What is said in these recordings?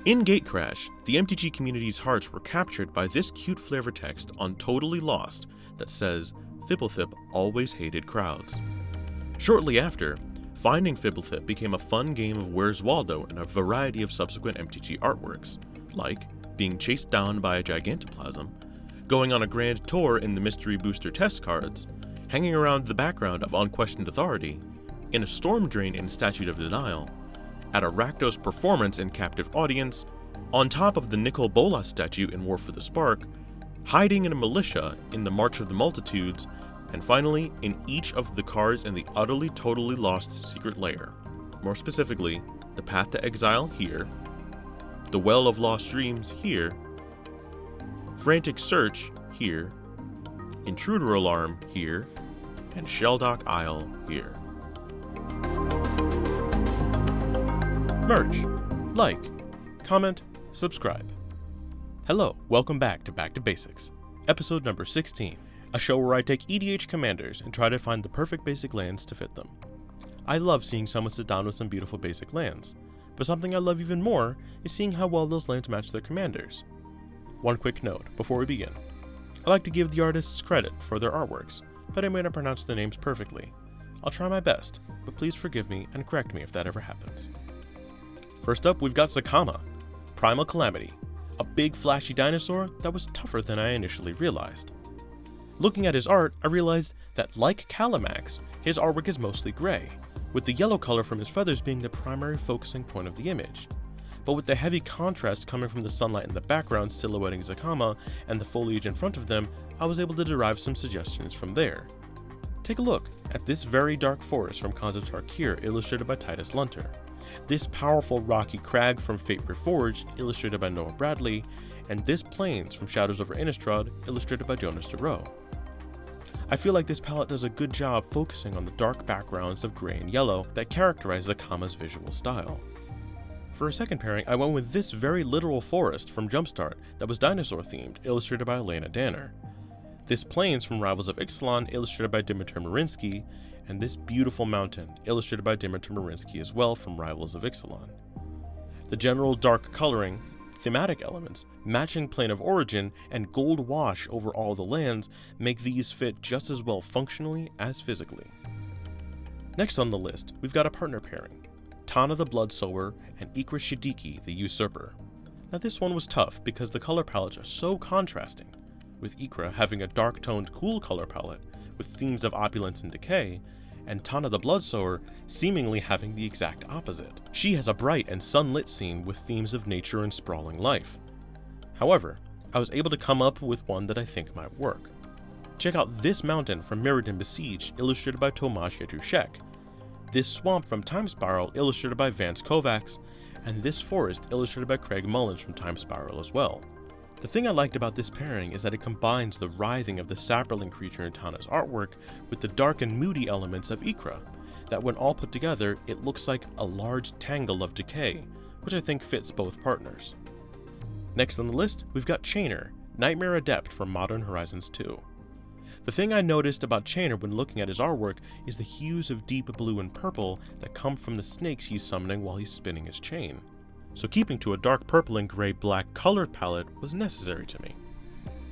In Gatecrash, the MTG community's hearts were captured by this cute flavor text on Totally Lost that says, "Fibblethip always hated crowds." Shortly after, finding Fibblethip became a fun game of Where's Waldo in a variety of subsequent MTG artworks, like being chased down by a Gigantoplasm, going on a grand tour in the Mystery Booster test cards, hanging around the background of Unquestioned Authority, in a Storm Drain in Statute of Denial, at a Rakdos performance in Captive Audience, on top of the Nicol Bolas statue in War for the Spark, hiding in a militia in the March of the Multitudes, and finally in each of the cards in the utterly totally lost Secret Lair. More specifically, the Path to Exile here, the Well of Lost Dreams here, Frantic Search here, Intruder Alarm here, and Shelldock Isle here. Merch, like, comment, subscribe. Hello, welcome back to Basics, episode number 16, a show where I take EDH commanders and try to find the perfect basic lands to fit them. I love seeing someone sit down with some beautiful basic lands, but something I love even more is seeing how well those lands match their commanders. One quick note before we begin. I like to give the artists credit for their artworks, but I may not pronounce their names perfectly. I'll try my best, but please forgive me and correct me if that ever happens. First up, we've got Zacama Primal Calamity, a big flashy dinosaur that was tougher than I initially realized. Looking at his art, I realized that, like Calamax, his artwork is mostly gray, with the yellow color from his feathers being the primary focusing point of the image. But with the heavy contrast coming from the sunlight in the background silhouetting Zacama and the foliage in front of them, I was able to derive some suggestions from there. Take a look at this very dark forest from Khans Tarkir, illustrated by Titus Lunter, this powerful rocky crag from Fate Reforged, illustrated by Noah Bradley, and this plains from Shadows over Innistrad, illustrated by Jonas DeRoe. I feel like this palette does a good job focusing on the dark backgrounds of gray and yellow that characterize Zacama's visual style. For a second pairing, I went with this very literal forest from Jumpstart that was dinosaur themed, illustrated by Elena Danner, this plains from Rivals of Ixalan, illustrated by Dimitar Marinsky, and this beautiful mountain, illustrated by Dimitar Marinsky as well from Rivals of Ixalan. The general dark coloring, thematic elements, matching plane of origin, and gold wash over all the lands make these fit just as well functionally as physically. Next on the list, we've got a partner pairing, Tana the Bloodsower and Ikra Shidiqi the Usurper. Now this one was tough because the color palettes are so contrasting, with Ikra having a dark-toned cool color palette with themes of opulence and decay, and Tana the Bloodsower seemingly having the exact opposite. She has a bright and sunlit scene with themes of nature and sprawling life. However, I was able to come up with one that I think might work. Check out this mountain from Mirrodin Besieged, illustrated by Tomasz Jadruszek, this swamp from Time Spiral, illustrated by Vance Kovacs, and this forest illustrated by Craig Mullins from Time Spiral as well. The thing I liked about this pairing is that it combines the writhing of the sapperling creature in Tana's artwork with the dark and moody elements of Ikra, that when all put together, it looks like a large tangle of decay, which I think fits both partners. Next on the list, we've got Chainer, Nightmare Adept from Modern Horizons 2. The thing I noticed about Chainer when looking at his artwork is the hues of deep blue and purple that come from the snakes he's summoning while he's spinning his chain. So keeping to a dark purple and gray-black color palette was necessary to me.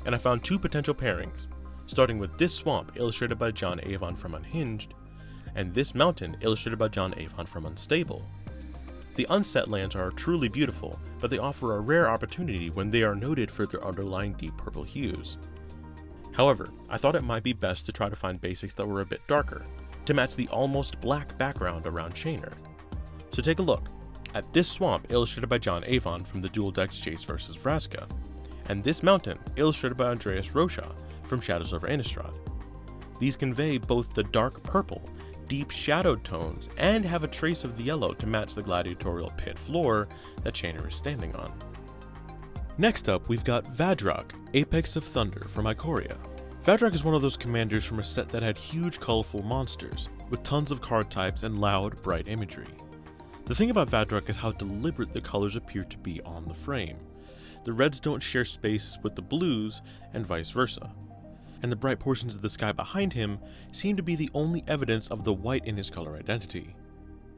And I found two potential pairings, starting with this swamp illustrated by John Avon from Unhinged, and this mountain illustrated by John Avon from Unstable. The unset lands are truly beautiful, but they offer a rare opportunity when they are noted for their underlying deep purple hues. However, I thought it might be best to try to find basics that were a bit darker, to match the almost black background around Chainer. So take a look at this swamp illustrated by John Avon from the Dual Decks Jace vs. Vraska, and this mountain illustrated by Andreas Rocha from Shadows over Innistrad. These convey both the dark purple, deep shadowed tones, and have a trace of the yellow to match the gladiatorial pit floor that Chainer is standing on. Next up, we've got Vadrok Apex of Thunder from Ikoria. Vadrok is one of those commanders from a set that had huge colorful monsters, with tons of card types and loud, bright imagery. The thing about Vadrok is how deliberate the colors appear to be on the frame. The reds don't share space with the blues, and vice versa. And the bright portions of the sky behind him seem to be the only evidence of the white in his color identity.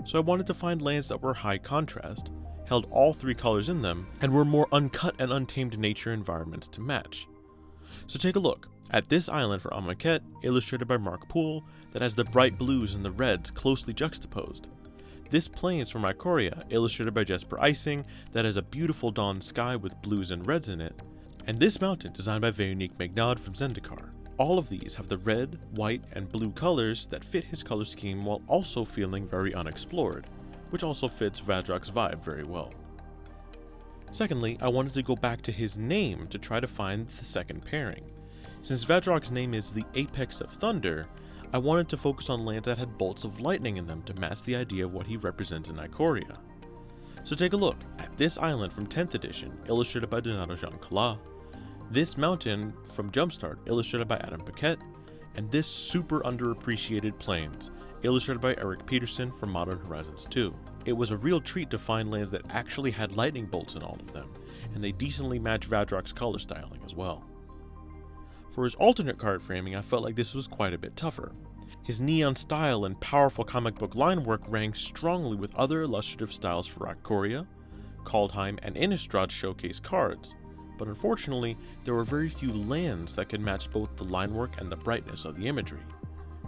So I wanted to find lands that were high contrast, held all 3 colors in them, and were more uncut and untamed nature environments to match. So take a look at this island for Amonkhet, illustrated by Mark Poole, that has the bright blues and the reds closely juxtaposed. This plains from Ikoria, illustrated by Jesper Ising, that has a beautiful dawn sky with blues and reds in it. And this mountain, designed by Veronique Megnaud from Zendikar. All of these have the red, white, and blue colors that fit his color scheme while also feeling very unexplored, which also fits Vadrok's vibe very well. Secondly, I wanted to go back to his name to try to find the second pairing. Since Vadrok's name is the Apex of Thunder, I wanted to focus on lands that had bolts of lightning in them to match the idea of what he represents in Ikoria. So take a look at this island from 10th edition, illustrated by Donato Jean-Claude, this mountain from Jumpstart, illustrated by Adam Paquette, and this super underappreciated plains, illustrated by Eric Peterson from Modern Horizons 2. It was a real treat to find lands that actually had lightning bolts in all of them, and they decently match Vadrok's color styling as well. For his alternate card framing, I felt like this was quite a bit tougher. His neon style and powerful comic book line work rang strongly with other illustrative styles for Ikoria, Kaldheim, and Innistrad showcase cards, but unfortunately, there were very few lands that could match both the line work and the brightness of the imagery.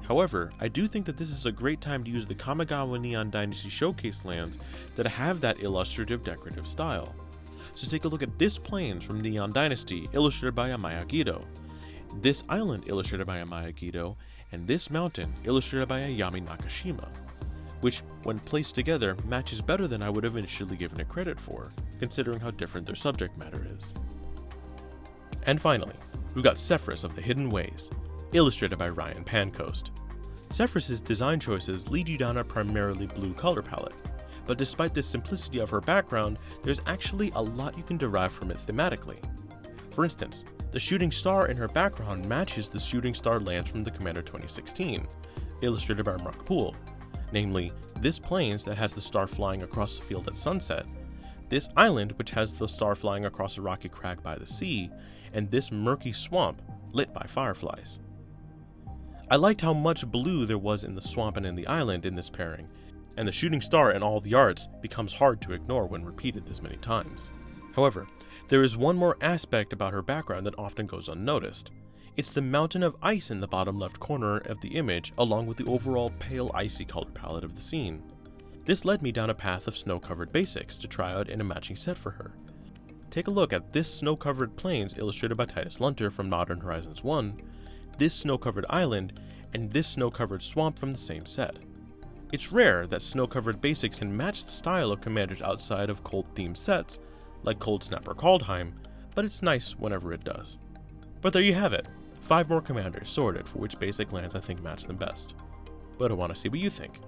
However, I do think that this is a great time to use the Kamigawa Neon Dynasty showcase lands that have that illustrative decorative style. So take a look at this plains from Neon Dynasty, illustrated by Amaya Gido, this island illustrated by Amaya Gido, and this mountain illustrated by Ayami Nakashima, which, when placed together, matches better than I would have initially given it credit for, considering how different their subject matter is. And finally, we've got Sefris of the Hidden Ways, illustrated by Ryan Pancoast. Sefris' design choices lead you down a primarily blue color palette, but despite the simplicity of her background, there's actually a lot you can derive from it thematically. For instance, the shooting star in her background matches the shooting star lands from the Commander 2016, illustrated by Mark Poole, namely this plains that has the star flying across the field at sunset, this island which has the star flying across a rocky crag by the sea, and this murky swamp lit by fireflies. I liked how much blue there was in the swamp and in the island in this pairing, and the shooting star in all the arts becomes hard to ignore when repeated this many times. However, there is one more aspect about her background that often goes unnoticed. It's the mountain of ice in the bottom left corner of the image, along with the overall pale icy color palette of the scene. This led me down a path of snow-covered basics to try out in a matching set for her. Take a look at this snow-covered plains illustrated by Titus Lunter from Modern Horizons 1, this snow-covered island, and this snow-covered swamp from the same set. It's rare that snow-covered basics can match the style of commanders outside of cold-themed sets, like Cold Snap or Kaldheim, but it's nice whenever it does. But there you have it, 5 more commanders sorted for which basic lands I think match them best. But I want to see what you think.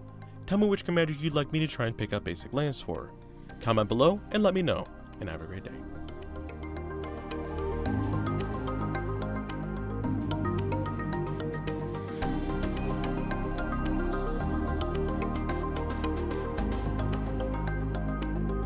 Tell me which commanders you'd like me to try and pick up basic lands for. Comment below and let me know, and have a great day.